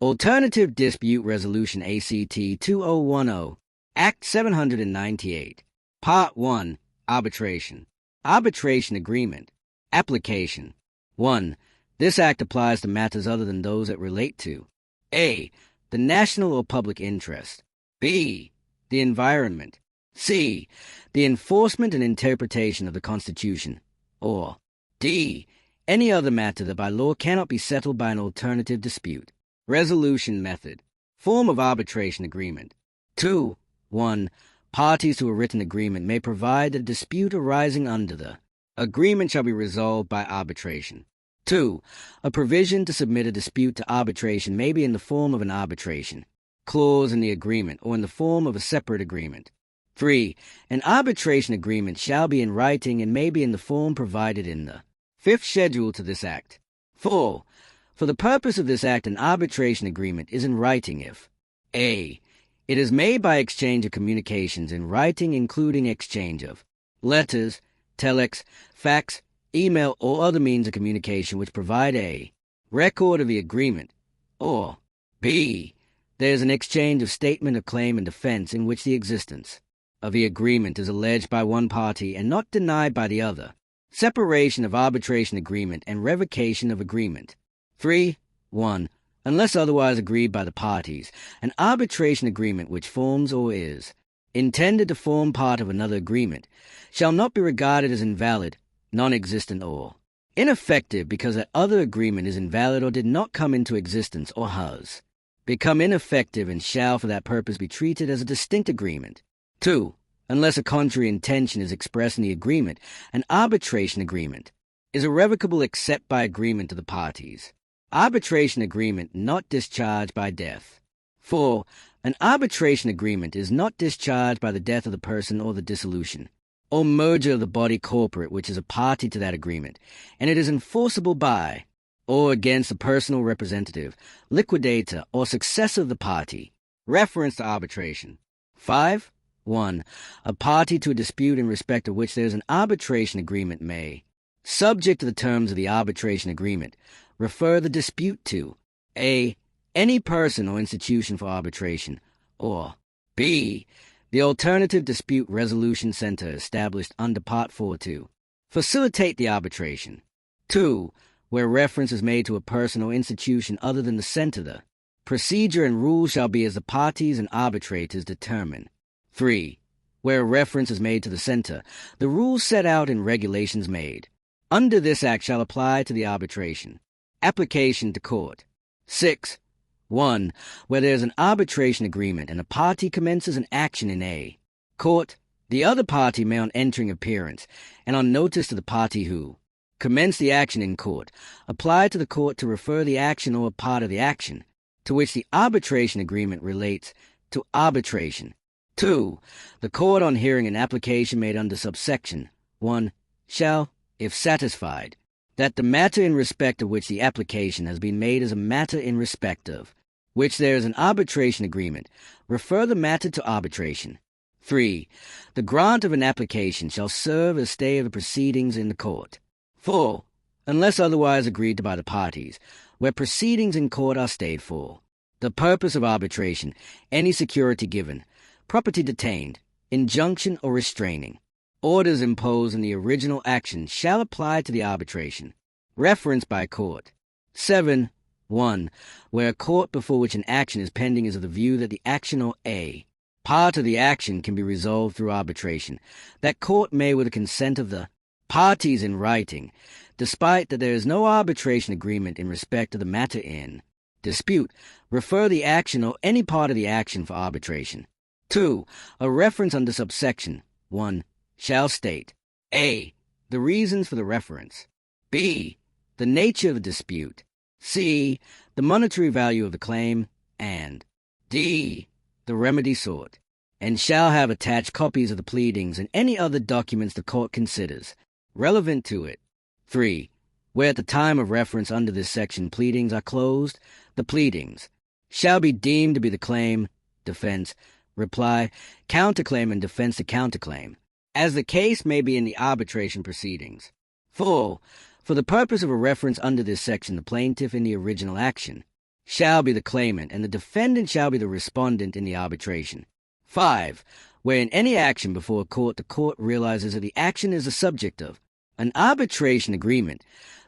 Alternative Dispute Resolution ACT 2010, Act 798, Part 1, Arbitration. Arbitration Agreement. Application. 1. This Act applies to matters other than those that relate to A. The national or public interest. B. The environment. C. The enforcement and interpretation of the Constitution. Or D. Any other matter that by law cannot be settled by an alternative dispute. Resolution Method. Form of arbitration agreement. 2. 1. Parties to a written agreement may provide that a dispute arising under the agreement shall be resolved by arbitration. 2. A provision to submit a dispute to arbitration may be in the form of an arbitration clause in the agreement or in the form of a separate agreement. 3. An arbitration agreement shall be in writing and may be in the form provided in the 5th Schedule to this Act. 4. For the purpose of this Act, an arbitration agreement is in writing if A. It is made by exchange of communications in writing, including exchange of letters, telex, fax, email, or other means of communication which provide a record of the agreement, or B. There is an exchange of statement of claim and defense in which the existence of the agreement is alleged by one party and not denied by the other. Separation of arbitration agreement and revocation of agreement. 3. 1. Unless otherwise agreed by the parties, an arbitration agreement which forms or is intended to form part of another agreement shall not be regarded as invalid, non-existent, or ineffective because that other agreement is invalid or did not come into existence or has become ineffective and shall for that purpose be treated as a distinct agreement. 2. Unless a contrary intention is expressed in the agreement, an arbitration agreement is irrevocable except by agreement of the parties. Arbitration agreement not discharged by death. 4. An arbitration agreement is not discharged by the death of the person or the dissolution or merger of the body corporate which is a party to that agreement, and it is enforceable by or against the personal representative, liquidator, or successor of the party. Reference to arbitration. 5. 1. A party to a dispute in respect of which there is an arbitration agreement may, subject to the terms of the arbitration agreement, refer the dispute to A. Any person or institution for arbitration, or B. The Alternative Dispute Resolution Center established under Part 4 to facilitate the arbitration. 2. Where reference is made to a person or institution other than the center, the procedure and rules shall be as the parties and arbitrators determine. 3. Where reference is made to the center, the rules set out in regulations made under this Act shall apply to the arbitration. Application to court. 6. 1. Where there is an arbitration agreement and a party commences an action in a court, the other party may on entering appearance and on notice to the party who commenced the action in court, apply to the court to refer the action or a part of the action to which the arbitration agreement relates to arbitration. 2. The court on hearing an application made under subsection 1 shall, if satisfied, that the matter in respect of which the application has been made is a matter in respect of which there is an arbitration agreement, refer the matter to arbitration. 3. The grant of an application shall serve as stay of the proceedings in the court. 4. Unless otherwise agreed to by the parties, where proceedings in court are stayed for the purpose of arbitration, any security given, property detained, injunction or restraining orders imposed in the original action shall apply to the arbitration. Reference by court. 7. 1. Where a court before which an action is pending is of the view that the action or a part of the action can be resolved through arbitration, that court may, with the consent of the parties in writing, despite that there is no arbitration agreement in respect of the matter in dispute, refer the action or any part of the action for arbitration. 2. A reference under subsection 1 shall state A. The reasons for the reference. B. The nature of the dispute. C. The monetary value of the claim. And D. The remedy sought. And shall have attached copies of the pleadings and any other documents the court considers relevant to it. 3. Where at the time of reference under this section pleadings are closed, the pleadings shall be deemed to be the claim, defense, reply, counterclaim, and defense to counterclaim, as the case may be in the arbitration proceedings. 4. For the purpose of a reference under this section, the plaintiff in the original action shall be the claimant, and the defendant shall be the respondent in the arbitration. 5. Where in any action before a court, the court realizes that the action is the subject of an arbitration agreement,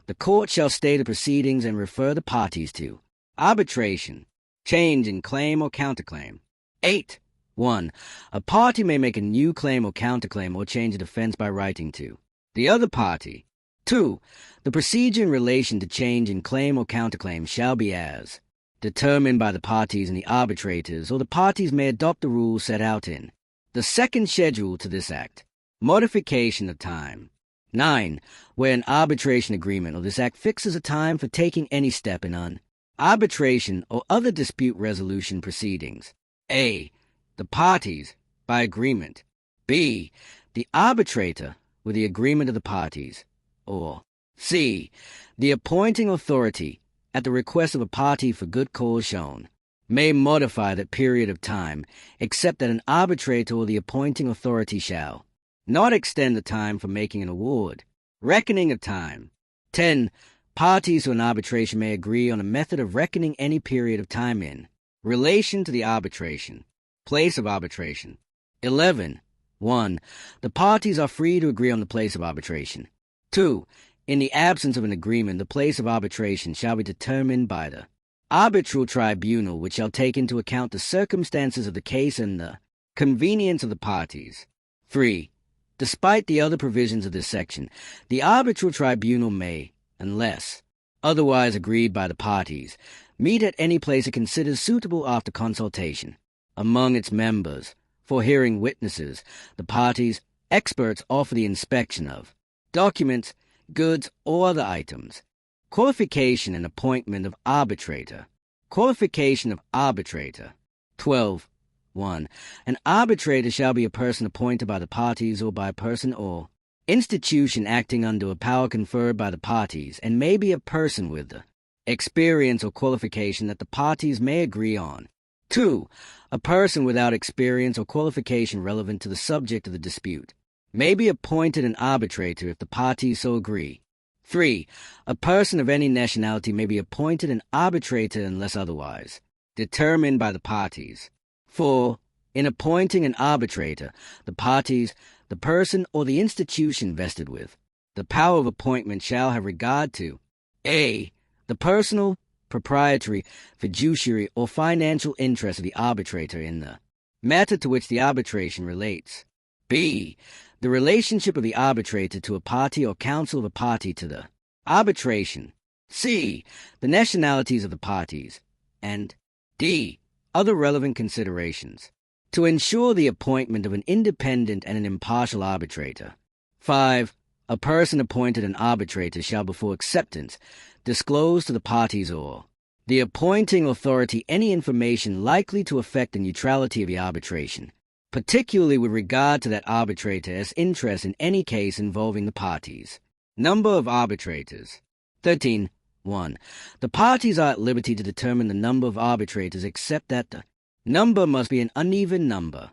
the court shall stay the proceedings and refer the parties to arbitration, change in claim or counterclaim. 8. 1. A party may make a new claim or counterclaim or change a defense by writing to the other party. 2. The procedure in relation to change in claim or counterclaim shall be as determined by the parties and the arbitrators, or the parties may adopt the rules set out in the second schedule to this act. Modification of time. 9. Where an arbitration agreement or this act fixes a time for taking any step in an arbitration or other dispute resolution proceedings. A. The parties, by agreement. B. The arbitrator, with the agreement of the parties. Or C. The appointing authority, at the request of a party for good cause shown, may modify that period of time, except that an arbitrator or the appointing authority shall not extend the time for making an award. Reckoning of time. 10. Parties to an arbitration may agree on a method of reckoning any period of time in relation to the arbitration. Place of arbitration. 11. 1. The parties are free to agree on the place of arbitration. 2. In the absence of an agreement, the place of arbitration shall be determined by the arbitral tribunal, which shall take into account the circumstances of the case and the convenience of the parties. 3. Despite the other provisions of this section, the arbitral tribunal may, unless otherwise agreed by the parties, meet at any place it considers suitable after consultation among its members, for hearing witnesses, the parties, experts, or for the inspection of documents, goods, or other items. Qualification and appointment of arbitrator. Qualification of arbitrator. 12. 1. An arbitrator shall be a person appointed by the parties or by a person or institution acting under a power conferred by the parties, and may be a person with the experience or qualification that the parties may agree on. 2. A person without experience or qualification relevant to the subject of the dispute may be appointed an arbitrator if the parties so agree. 3. A person of any nationality may be appointed an arbitrator unless otherwise determined by the parties. 4. In appointing an arbitrator, the parties, the person, or the institution vested with the power of appointment shall have regard to A. The personal, proprietary, fiduciary, or financial interest of the arbitrator in the matter to which the arbitration relates. B. The relationship of the arbitrator to a party or counsel of a party to the arbitration. C. The nationalities of the parties. And D. Other relevant considerations. To ensure the appointment of an independent and an impartial arbitrator. 5. A person appointed an arbitrator shall before acceptance disclose to the parties or the appointing authority any information likely to affect the neutrality of the arbitration, particularly with regard to that arbitrator's interest in any case involving the parties. Number of arbitrators. 13. 1. The parties are at liberty to determine the number of arbitrators except that the number must be an uneven number.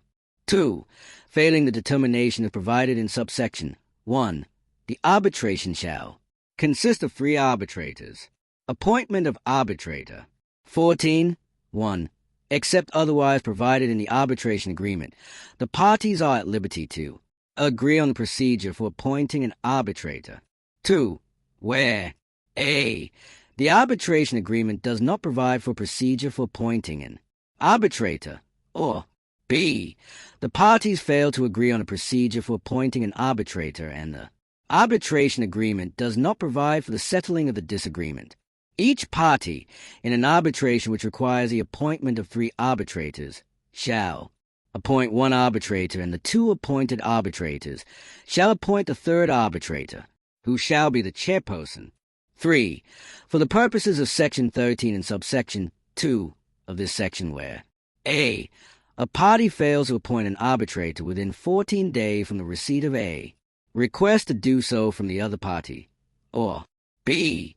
2. Failing the determination as provided in subsection 1, the arbitration shall consist of 3 arbitrators. Appointment of arbitrator. 14. 1. Except otherwise provided in the arbitration agreement, the parties are at liberty to agree on the procedure for appointing an arbitrator. 2. Where A. The arbitration agreement does not provide for procedure for appointing an arbitrator, or B. The parties fail to agree on a procedure for appointing an arbitrator and the arbitration agreement does not provide for the settling of the disagreement. Each party, in an arbitration which requires the appointment of 3 arbitrators, shall appoint 1 arbitrator, and the 2 appointed arbitrators shall appoint the 3rd arbitrator, who shall be the chairperson. 3. For the purposes of Section 13 and subsection 2 of this section where A. A party fails to appoint an arbitrator within 14 days from the receipt of A. request to do so from the other party, or B.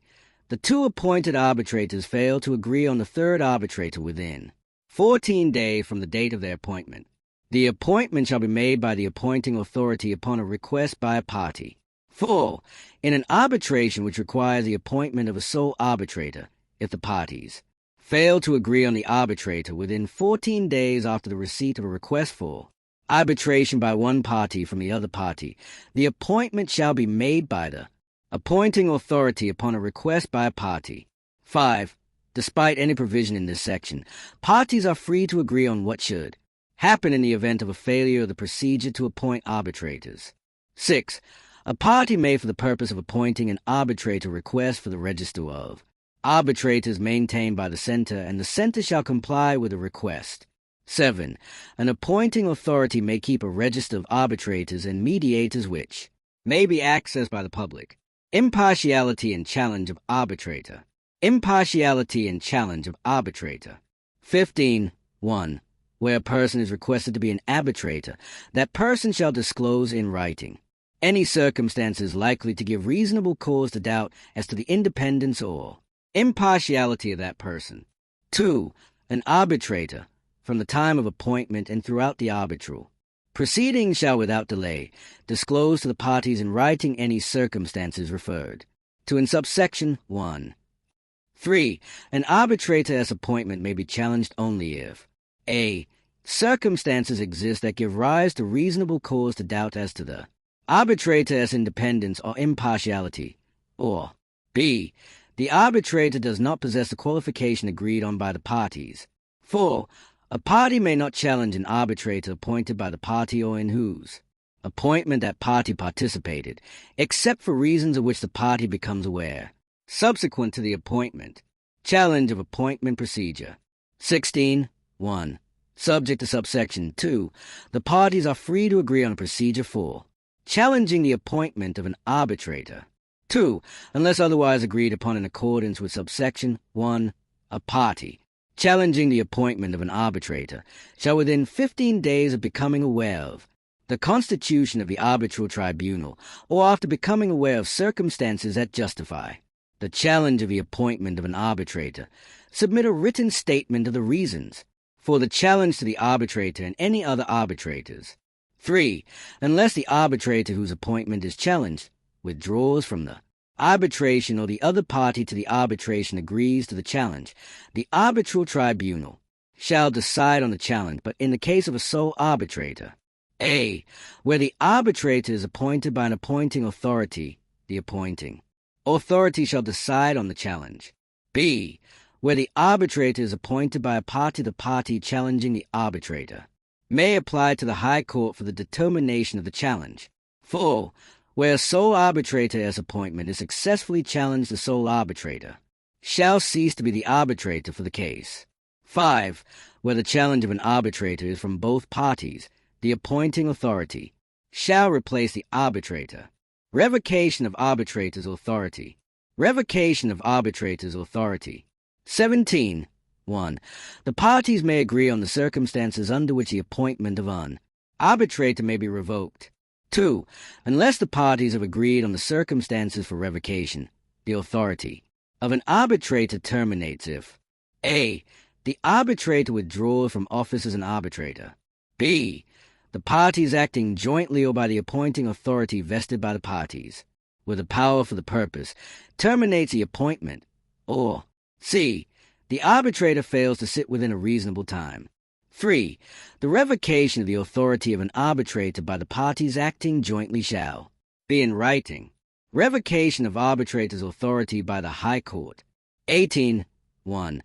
The 2 appointed arbitrators fail to agree on the 3rd arbitrator within 14 days from the date of their appointment. The appointment shall be made by the appointing authority upon a request by a party. 4. In an arbitration which requires the appointment of a sole arbitrator, if the parties fail to agree on the arbitrator within 14 days after the receipt of a request for arbitration by one party from the other party, the appointment shall be made by the appointing authority upon a request by a party. 5. Despite any provision in this section, parties are free to agree on what should happen in the event of a failure of the procedure to appoint arbitrators. 6. A party may, for the purpose of appointing an arbitrator, request for the register of arbitrators maintained by the Center, and the Center shall comply with the request. 7. An appointing authority may keep a register of arbitrators and mediators which may be accessed by the public. Impartiality and challenge of arbitrator. Impartiality and challenge of arbitrator. 15. 1. Where a person is requested to be an arbitrator, that person shall disclose in writing any circumstances likely to give reasonable cause to doubt as to the independence or impartiality of that person. 2. An arbitrator, from the time of appointment and throughout the arbitral proceedings, shall without delay disclose to the parties in writing any circumstances referred to in subsection 1. 3. An arbitrator's appointment may be challenged only if a. Circumstances exist that give rise to reasonable cause to doubt as to the arbitrator's independence or impartiality, or b. The arbitrator does not possess the qualification agreed on by the parties. 4. A party may not challenge an arbitrator appointed by the party or in whose appointment that party participated, except for reasons of which the party becomes aware subsequent to the appointment. Challenge of appointment procedure. 16. 1. Subject to subsection 2, the parties are free to agree on a procedure for challenging the appointment of an arbitrator. 2. Unless otherwise agreed upon in accordance with subsection 1, a party challenging the appointment of an arbitrator shall within 15 days of becoming aware of the constitution of the arbitral tribunal, or after becoming aware of circumstances that justify the challenge of the appointment of an arbitrator, submit a written statement of the reasons for the challenge to the arbitrator and any other arbitrators. 3. Unless the arbitrator whose appointment is challenged withdraws from the arbitration or the other party to the arbitration agrees to the challenge, the arbitral tribunal shall decide on the challenge, but in the case of a sole arbitrator, a. Where the arbitrator is appointed by an appointing authority, the appointing authority shall decide on the challenge. b. Where the arbitrator is appointed by a party, the party challenging the arbitrator may apply to the High Court for the determination of the challenge. 4. Where a sole arbitrator's appointment is successfully challenged, the sole arbitrator shall cease to be the arbitrator for the case. 5. Where the challenge of an arbitrator is from both parties, the appointing authority shall replace the arbitrator. Revocation of arbitrator's authority. Revocation of arbitrator's authority. 17. 1. The parties may agree on the circumstances under which the appointment of an arbitrator may be revoked. 2. Unless the parties have agreed on the circumstances for revocation, the authority of an arbitrator terminates if a. The arbitrator withdraws from office as an arbitrator. b. The parties acting jointly or by the appointing authority vested by the parties with the power for the purpose terminates the appointment, or c. The arbitrator fails to sit within a reasonable time. 3. The revocation of the authority of an arbitrator by the parties acting jointly shall be in writing. Revocation of arbitrator's authority by the High Court. 18. 1.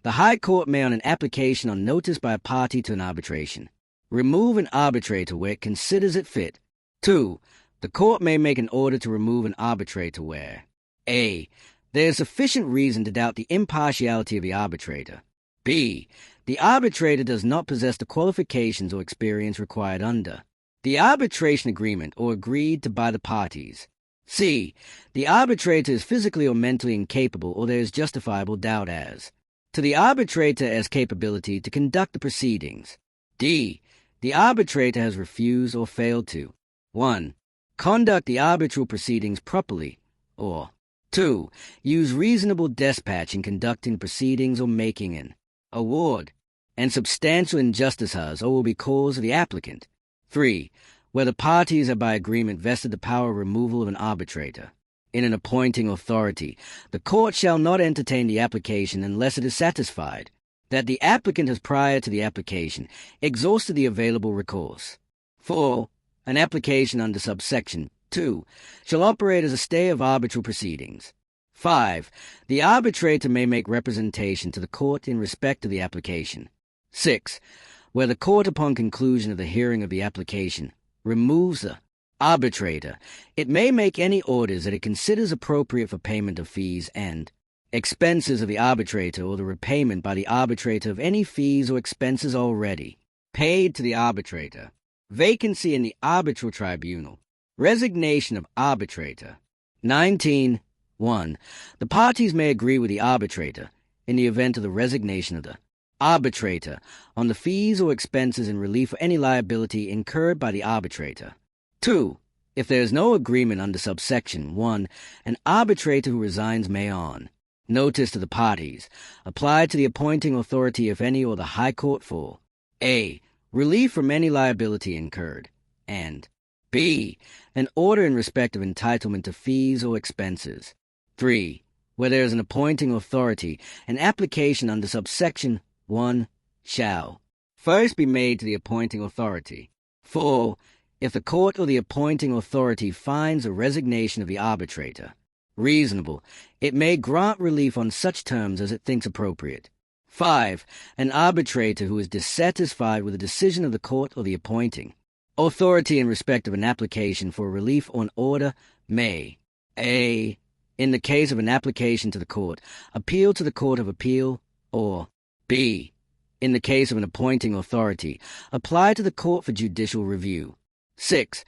The High Court may, on an application on notice by a party to an arbitration, remove an arbitrator where it considers it fit. 2. The court may make an order to remove an arbitrator where a. There is sufficient reason to doubt the impartiality of the arbitrator. b. The arbitrator does not possess the qualifications or experience required under the arbitration agreement or agreed to by the parties. c. The arbitrator is physically or mentally incapable, or there is justifiable doubt as to the arbitrator's capability to conduct the proceedings. d. The arbitrator has refused or failed to 1. Conduct the arbitral proceedings properly, or 2. Use reasonable despatch in conducting proceedings or making an award, and substantial injustice has or will be caused to the applicant. 3. Where the parties have by agreement vested the power of removal of an arbitrator. In an appointing authority, the court shall not entertain the application unless it is satisfied that the applicant has prior to the application exhausted the available recourse. 4. An application under subsection 2 shall operate as a stay of arbitral proceedings. 5. The arbitrator may make representation to the court in respect of the application. 6. Where the court, upon conclusion of the hearing of the application, removes the arbitrator, it may make any orders that it considers appropriate for payment of fees and expenses of the arbitrator, or the repayment by the arbitrator of any fees or expenses already paid to the arbitrator. Vacancy in the arbitral tribunal. Resignation of arbitrator. 19.1. The parties may agree with the arbitrator in the event of the resignation of the arbitrator on the fees or expenses in relief for any liability incurred by the arbitrator. 2. If there is no agreement under subsection 1, an arbitrator who resigns may, on notice to the parties, apply to the appointing authority, if any, or the High Court for a. relief from any liability incurred, and b. an order in respect of entitlement to fees or expenses. 3. Where there is an appointing authority, an application under subsection 1 shall first be made to the appointing authority. 4. If the court or the appointing authority finds a resignation of the arbitrator reasonable, it may grant relief on such terms as it thinks appropriate. 5. An arbitrator who is dissatisfied with the decision of the court or the appointing authority in respect of an application for relief or an order may, a. in the case of an application to the court, appeal to the Court of Appeal, or b. in the case of an appointing authority, apply to the court for judicial review. 6.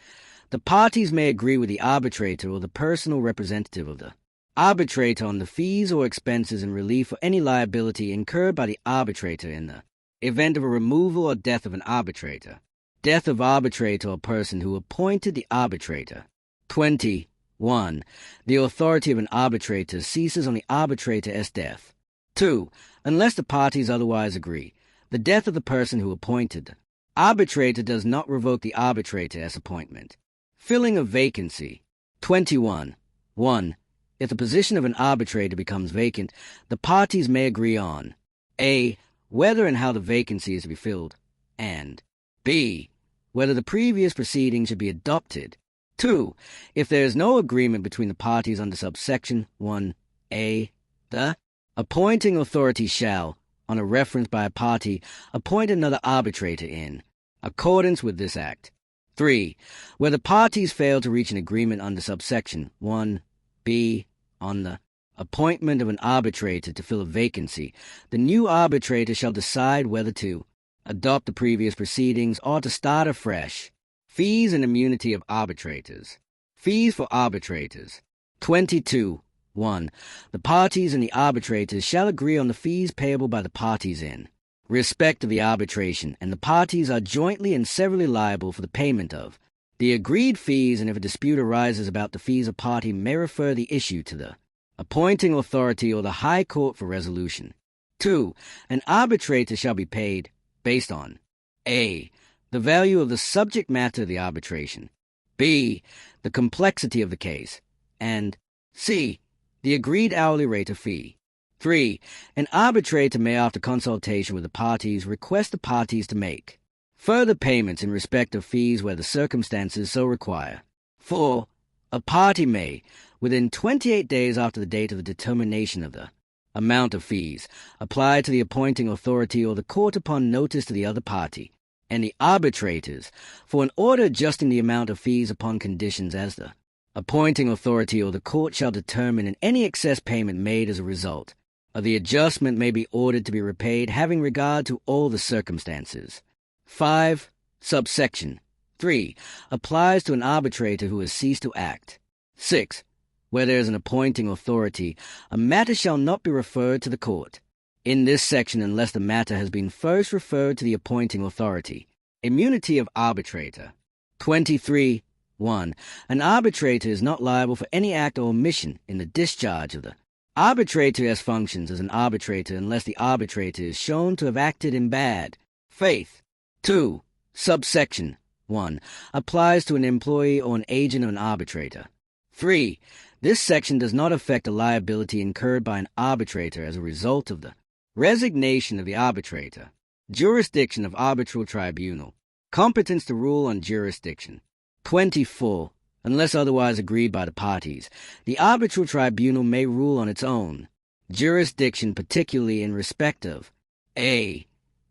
The parties may agree with the arbitrator or the personal representative of the arbitrator on the fees or expenses in relief for any liability incurred by the arbitrator in the event of a removal or death of an arbitrator. Death of arbitrator or person who appointed the arbitrator. 21. The authority of an arbitrator ceases on the arbitrator's death. 2. Unless the parties otherwise agree, the death of the person who appointed the arbitrator does not revoke the arbitrator's appointment. Filling of vacancy. 21. 1. If the position of an arbitrator becomes vacant, the parties may agree on a. whether and how the vacancy is to be filled, and b. whether the previous proceeding should be adopted. 2. If there is no agreement between the parties under subsection 1a, the appointing authority shall, on a reference by a party, appoint another arbitrator in accordance with this act. 3. Where the parties fail to reach an agreement under subsection 1b on the appointment of an arbitrator to fill a vacancy, the new arbitrator shall decide whether to adopt the previous proceedings or to start afresh. Fees and immunity of arbitrators. Fees for arbitrators. 22.1. The parties and the arbitrators shall agree on the fees payable by the parties in respect of the arbitration, and the parties are jointly and severally liable for the payment of the agreed fees, and if a dispute arises about the fees, a party may refer the issue to the appointing authority or the High Court for resolution. 2. An arbitrator shall be paid based on a. the value of the subject matter of the arbitration, b. the complexity of the case, and c. the agreed hourly rate of fee. 3. An arbitrator may, after consultation with the parties, request the parties to make further payments in respect of fees where the circumstances so require. 4. A party may, within 28 days after the date of the determination of the amount of fees, apply to the appointing authority or the court upon notice to the other party and the arbitrators for an order adjusting the amount of fees upon conditions as the appointing authority or the court shall determine, and any excess payment made as a result of the adjustment may be ordered to be repaid, having regard to all the circumstances. 5. Subsection 3 applies to an arbitrator who has ceased to act. 6. Where there is an appointing authority, a matter shall not be referred to the court in this section unless the matter has been first referred to the appointing authority. Immunity of arbitrator. 23.1. An arbitrator is not liable for any act or omission in the discharge of the arbitrator as functions as an arbitrator unless the arbitrator is shown to have acted in bad faith. 2. Subsection 1 applies to an employee or an agent of an arbitrator. 3. This section does not affect the liability incurred by an arbitrator as a result of the resignation of the arbitrator, jurisdiction of arbitral tribunal, competence to rule on jurisdiction. 24. Unless otherwise agreed by the parties, the arbitral tribunal may rule on its own jurisdiction, particularly in respect of a.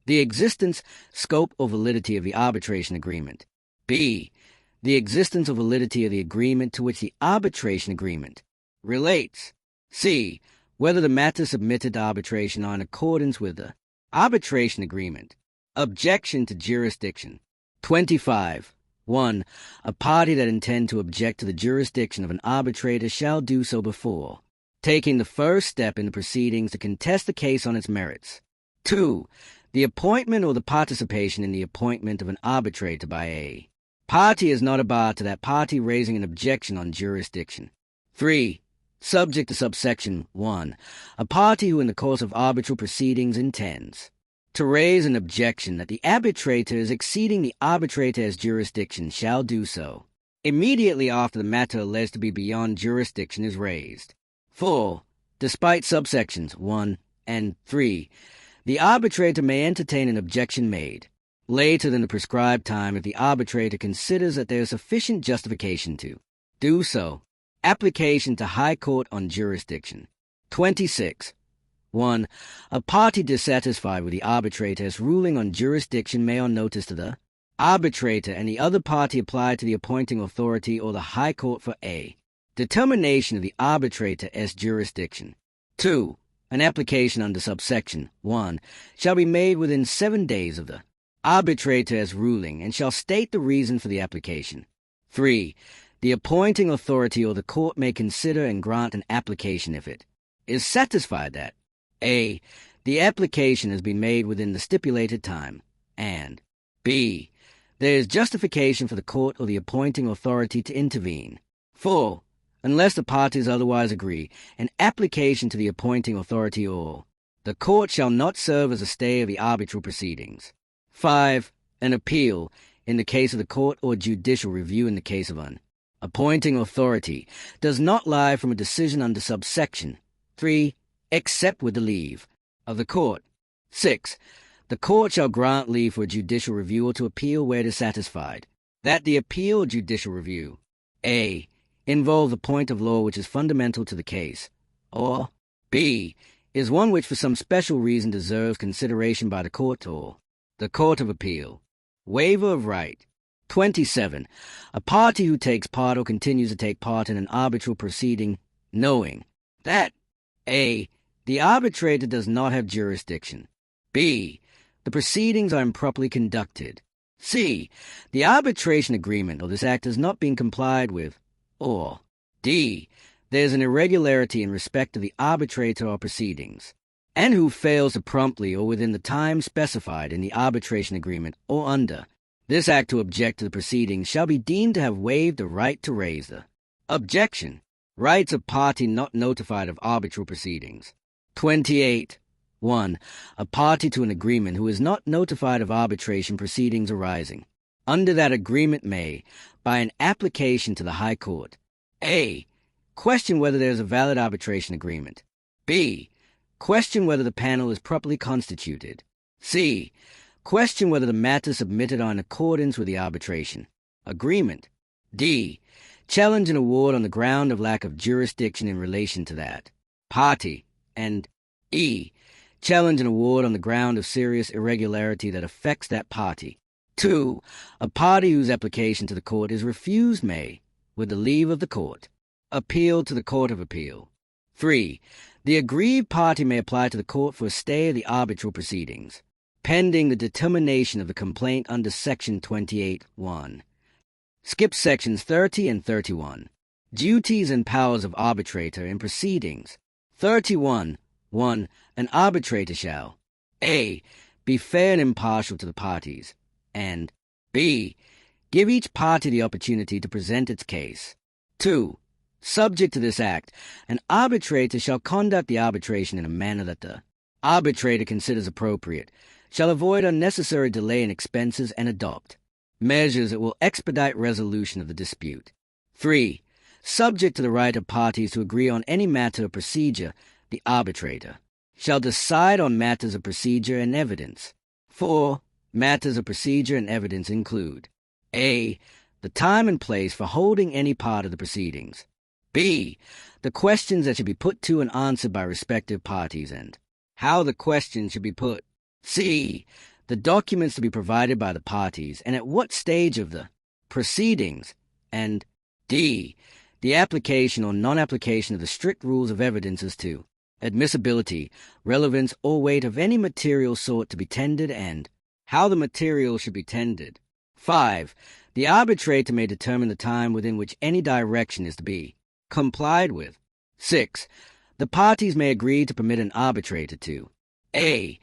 the existence, scope, or validity of the arbitration agreement, b. the existence or validity of the agreement to which the arbitration agreement relates, c. whether the matters submitted to arbitration are in accordance with the arbitration agreement. Objection to jurisdiction. 25. 1. A party that intends to object to the jurisdiction of an arbitrator shall do so before taking the first step in the proceedings to contest the case on its merits. 2. The appointment or the participation in the appointment of an arbitrator by a party is not a bar to that party raising an objection on jurisdiction. 3. Subject to subsection 1. A party who in the course of arbitral proceedings intends to raise an objection that the arbitrator is exceeding the arbitrator's jurisdiction shall do so immediately after the matter alleged to be beyond jurisdiction is raised. 4. Despite subsections 1 and 3, the arbitrator may entertain an objection made later than the prescribed time if the arbitrator considers that there is sufficient justification to do so. Application to High Court on jurisdiction. 26. 1. A party dissatisfied with the arbitrator's ruling on jurisdiction may on notice to the arbitrator and the other party apply to the appointing authority or the High Court for a determination of the arbitrator's jurisdiction. 2. An application under subsection 1 shall be made within 7 days of the arbitrator's ruling and shall state the reason for the application. 3. The appointing authority or the court may consider and grant an application if it is satisfied that a. the application has been made within the stipulated time, and b. there is justification for the court or the appointing authority to intervene. 4. Unless the parties otherwise agree, an application to the appointing authority or the court shall not serve as a stay of the arbitral proceedings. 5. An appeal in the case of the court or judicial review in the case of an appointing authority does not lie from a decision under subsection 3, except with the leave of the court. 6. The court shall grant leave for a judicial review or to appeal where it is satisfied that the appeal or judicial review a. involve a point of law which is fundamental to the case, or b. is one which for some special reason deserves consideration by the court or the court of appeal. Waiver of right. 27. A party who takes part or continues to take part in an arbitral proceeding knowing that a. the arbitrator does not have jurisdiction, b. the proceedings are improperly conducted, c. the arbitration agreement or this act has not been complied with, or d. there is an irregularity in respect of the arbitrator or proceedings, and who fails to promptly or within the time specified in the arbitration agreement or under this act to object to the proceedings shall be deemed to have waived the right to raise the objection. Rights of party not notified of arbitral proceedings. 28. 1. A party to an agreement who is not notified of arbitration proceedings arising under that agreement may, by an application to the High Court, a. question whether there is a valid arbitration agreement, b. question whether the panel is properly constituted, c. question whether the matters submitted are in accordance with the arbitration agreement, d. challenge an award on the ground of lack of jurisdiction in relation to that party, and e. challenge an award on the ground of serious irregularity that affects that party. 2. A party whose application to the court is refused may, with the leave of the court, appeal to the Court of Appeal. 3. The aggrieved party may apply to the court for a stay of the arbitral proceedings, pending the determination of the complaint under Section 28(1). Skip sections 30 and 31. Duties and powers of arbitrator in proceedings. 31. 1. An arbitrator shall a. be fair and impartial to the parties, and b. give each party the opportunity to present its case. 2. Subject to this act, an arbitrator shall conduct the arbitration in a manner that the arbitrator considers appropriate, shall avoid unnecessary delay in expenses, and adopt measures that will expedite resolution of the dispute. 3. Subject to the right of parties to agree on any matter of procedure, the arbitrator shall decide on matters of procedure and evidence. 4. Matters of procedure and evidence include A. The time and place for holding any part of the proceedings. B. The questions that should be put to and answered by respective parties and how the questions should be put. C. The documents to be provided by the parties and at what stage of the proceedings. And D. The application or non-application of the strict rules of evidence as to admissibility, relevance, or weight of any material sought to be tendered and how the material should be tendered. 5. The arbitrator may determine the time within which any direction is to be complied with. 6. The parties may agree to permit an arbitrator to A.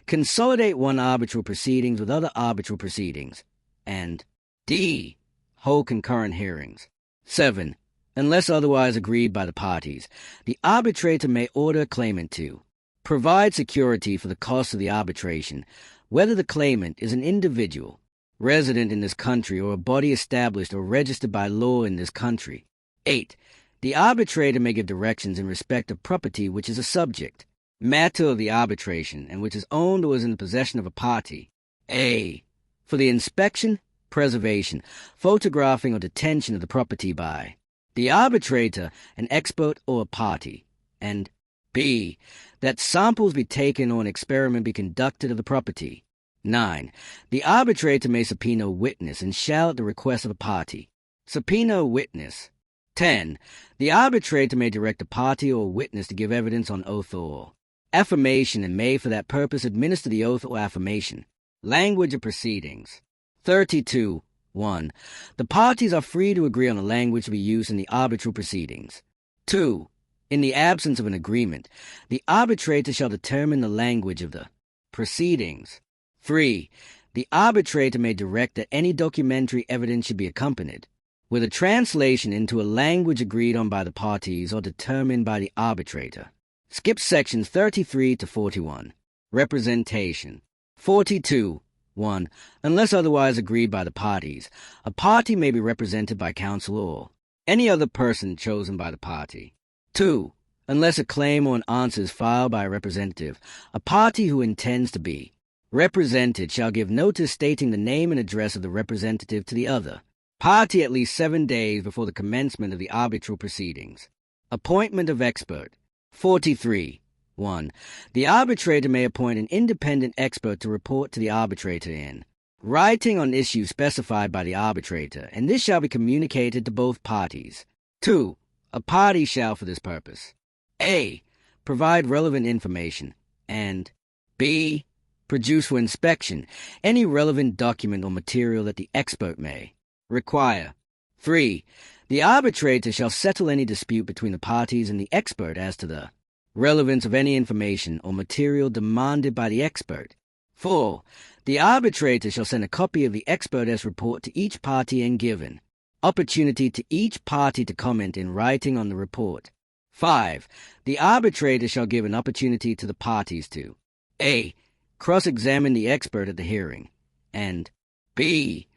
Consolidate one arbitral proceedings with other arbitral proceedings, and D. Hold concurrent hearings. 7. Unless otherwise agreed by the parties, the arbitrator may order a claimant to provide security for the cost of the arbitration, whether the claimant is an individual resident in this country or a body established or registered by law in this country. 8. The arbitrator may give directions in respect of property which is a subject matter of the arbitration and which is owned or is in the possession of a party. A. For the inspection, preservation, photographing, or detention of the property by the arbitrator, an expert, or a party. And B. That samples be taken or an experiment be conducted of the property. 9. The arbitrator may subpoena a witness and shall at the request of a party subpoena a witness. 10. The arbitrator may direct a party or a witness to give evidence on oath or affirmation and may for that purpose administer the oath or affirmation. Language of proceedings. 32. 1. The parties are free to agree on the language to be used in the arbitral proceedings. 2. In the absence of an agreement, the arbitrator shall determine the language of the proceedings. 3. The arbitrator may direct that any documentary evidence should be accompanied with a translation into a language agreed on by the parties or determined by the arbitrator. Skip sections 33 to 41. Representation. 42. 1. Unless otherwise agreed by the parties, a party may be represented by counsel or any other person chosen by the party. 2. Unless a claim or an answer is filed by a representative, a party who intends to be represented shall give notice stating the name and address of the representative to the other party at least 7 days before the commencement of the arbitral proceedings. Appointment of expert. 43. 1. The arbitrator may appoint an independent expert to report to the arbitrator in writing on issues specified by the arbitrator, and this shall be communicated to both parties. 2. A party shall, for this purpose, A. Provide relevant information, and B. Produce for inspection any relevant document or material that the expert may require. 3. The arbitrator shall settle any dispute between the parties and the expert as to the relevance of any information or material demanded by the expert. 4. The arbitrator shall send a copy of the expert's report to each party and give an opportunity to each party to comment in writing on the report. 5. The arbitrator shall give an opportunity to the parties to A. Cross-examine the expert at the hearing, and B.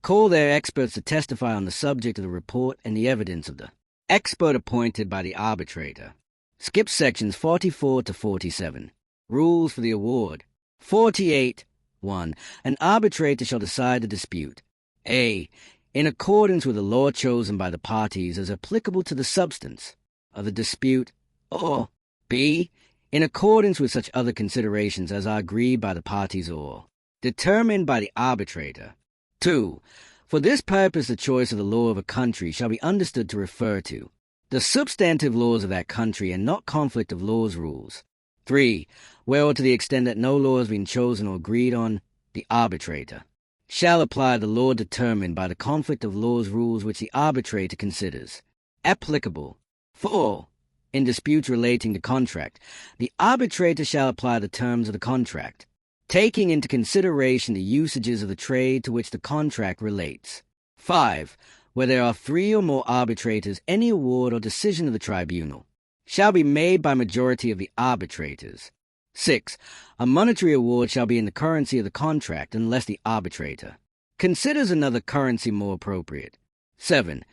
Call their experts to testify on the subject of the report and the evidence of the expert appointed by the arbitrator. Skip sections 44 to 47. Rules for the award. 48. 1. An arbitrator shall decide the dispute. A. In accordance with the law chosen by the parties as applicable to the substance of the dispute, or B. In accordance with such other considerations as are agreed by the parties or determined by the arbitrator. 2. For this purpose the choice of the law of a country shall be understood to refer to the substantive laws of that country and not conflict of laws rules. 3. Where to the extent that no law has been chosen or agreed on, the arbitrator shall apply the law determined by the conflict of laws rules which the arbitrator considers applicable. 4. In disputes relating to contract, the arbitrator shall apply the terms of the contract, taking into consideration the usages of the trade to which the contract relates. 5. Where there are 3 or more arbitrators, any award or decision of the tribunal shall be made by majority of the arbitrators. 6. A monetary award shall be in the currency of the contract unless the arbitrator considers another currency more appropriate. 7.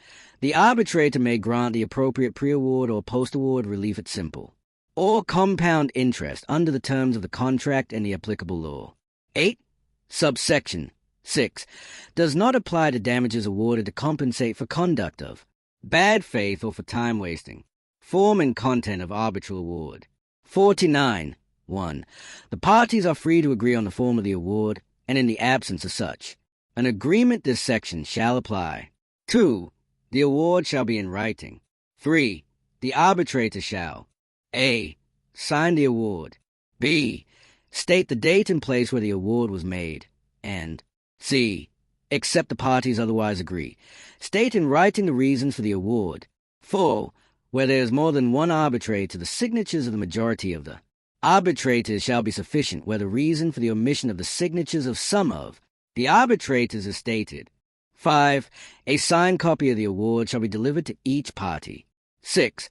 The arbitrator may grant the appropriate pre-award or post-award relief at simple or compound interest under the terms of the contract and the applicable law. 8. Subsection 6. Does not apply to damages awarded to compensate for conduct of bad faith or for time wasting. Form and content of arbitral award. 49. 1. The parties are free to agree on the form of the award, and in the absence of such, an agreement this section shall apply. 2. The award shall be in writing. 3. The arbitrator shall A. Sign the award. B. State the date and place where the award was made. And C. Except the parties otherwise agree, state in writing the reasons for the award. 4. Where there is more than one arbitrator, the signatures of the majority of the arbitrators shall be sufficient where the reason for the omission of the signatures of some of the arbitrators is stated. 5. A signed copy of the award shall be delivered to each party. 6.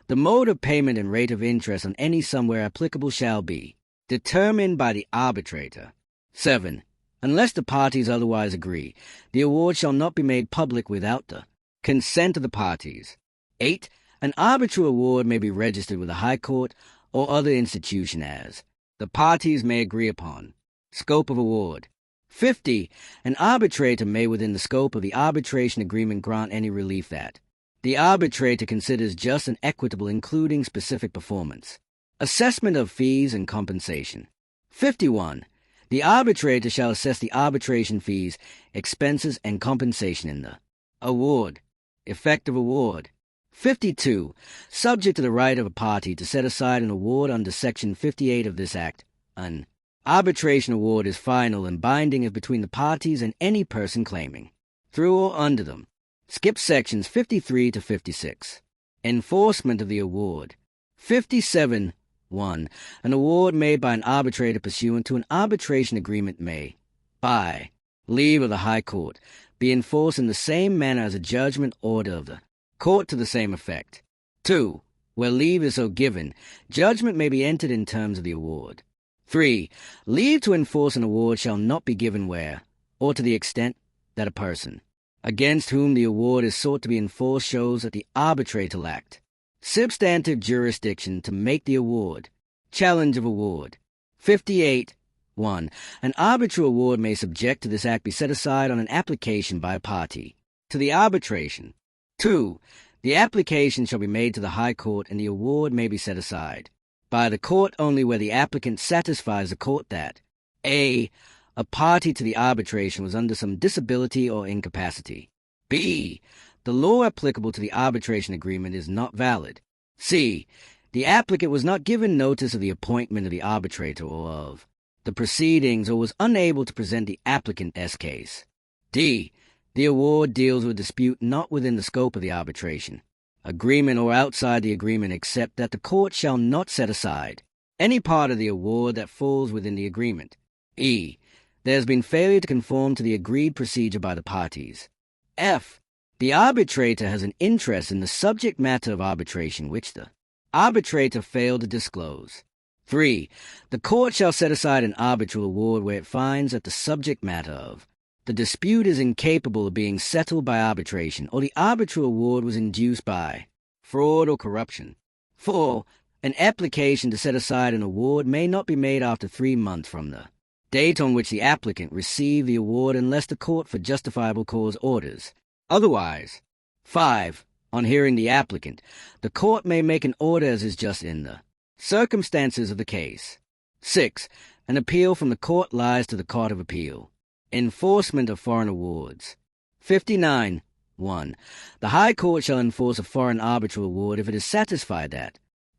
The mode of payment and rate of interest on any sum where applicable shall be determined by the arbitrator. 7. Unless the parties otherwise agree, the award shall not be made public without the consent of the parties. 8. An arbitral award may be registered with the High Court or other institution as the parties may agree upon. Scope of award. 50. An arbitrator may within the scope of the arbitration agreement grant any relief that the arbitrator considers just and equitable, including specific performance. Assessment of fees and compensation. 51. The arbitrator shall assess the arbitration fees, expenses, and compensation in the award. Effective award. 52. Subject to the right of a party to set aside an award under Section 58 of this Act, an arbitration award is final and binding if between the parties and any person claiming, through or under them. Skip sections 53 to 56. Enforcement of the award. 57. 1. An award made by an arbitrator pursuant to an arbitration agreement may, by leave of the High Court, be enforced in the same manner as a judgment order of the court to the same effect. 2. Where leave is so given, judgment may be entered in terms of the award. 3. Leave to enforce an award shall not be given where, or to the extent, that a person against whom the award is sought to be enforced shows that the arbitrator lacked substantive jurisdiction to make the award. Challenge of award. 58. 1. An arbitral award may subject to this act be set aside on an application by a party to the arbitration. 2. The application shall be made to the High Court and the award may be set aside by the court only where the applicant satisfies the court that A. A party to the arbitration was under some disability or incapacity. B. The law applicable to the arbitration agreement is not valid. C. The applicant was not given notice of the appointment of the arbitrator or of the proceedings or was unable to present the applicant's case. D. The award deals with a dispute not within the scope of the arbitration agreement or outside the agreement except that the court shall not set aside any part of the award that falls within the agreement. E. There has been failure to conform to the agreed procedure by the parties. F. The arbitrator has an interest in the subject matter of arbitration which the arbitrator failed to disclose. 3. The court shall set aside an arbitral award where it finds that the subject matter of the dispute is incapable of being settled by arbitration or the arbitral award was induced by fraud or corruption. 4. An application to set aside an award may not be made after 3 months from the date on which the applicant received the award unless the court for justifiable cause orders otherwise. 5. On hearing the applicant, the court may make an order as is just in the circumstances of the case. 6. An appeal from the court lies to the Court of Appeal. Enforcement of foreign awards. 59. 1. The High Court shall enforce a foreign arbitral award if it is satisfied that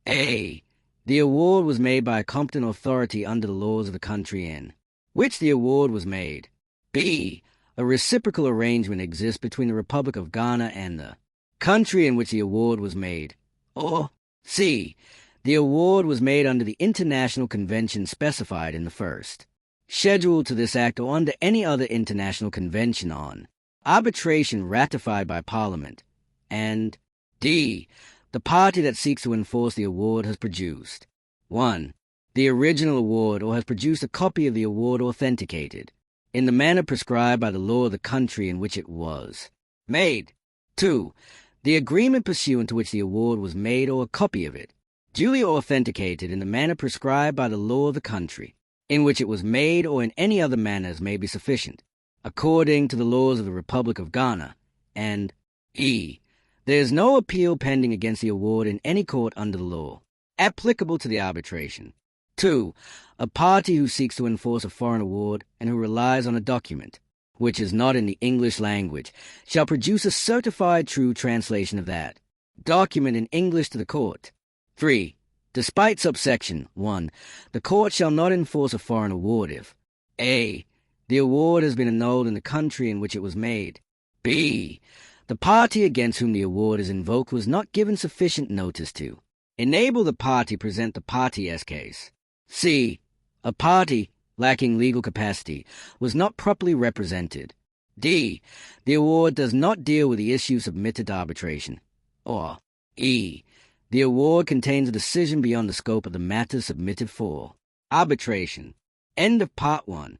A. The award was made by a competent authority under the laws of the country in which the award was made. B. A reciprocal arrangement exists between the Republic of Ghana and the country in which the award was made. Or C. The award was made under the international convention specified in the first schedule to this act or under any other international convention on arbitration ratified by Parliament. And D. The party that seeks to enforce the award has produced 1. The original award or has produced a copy of the award authenticated in the manner prescribed by the law of the country in which it was made. 2. The agreement pursuant to which the award was made or a copy of it, duly authenticated in the manner prescribed by the law of the country, in which it was made or in any other manner as may be sufficient, according to the laws of the Republic of Ghana, and E. There is no appeal pending against the award in any court under the law, applicable to the arbitration. 2. A party who seeks to enforce a foreign award and who relies on a document, which is not in the English language, shall produce a certified true translation of that document in English to the court. 3. Despite subsection 1, the court shall not enforce a foreign award if A. The award has been annulled in the country in which it was made. B. The party against whom the award is invoked was not given sufficient notice to enable the party present the party as case. C. A party lacking legal capacity was not properly represented. D. The award does not deal with the issue submitted to arbitration. Or E. The award contains a decision beyond the scope of the matter submitted for arbitration. End of Part 1.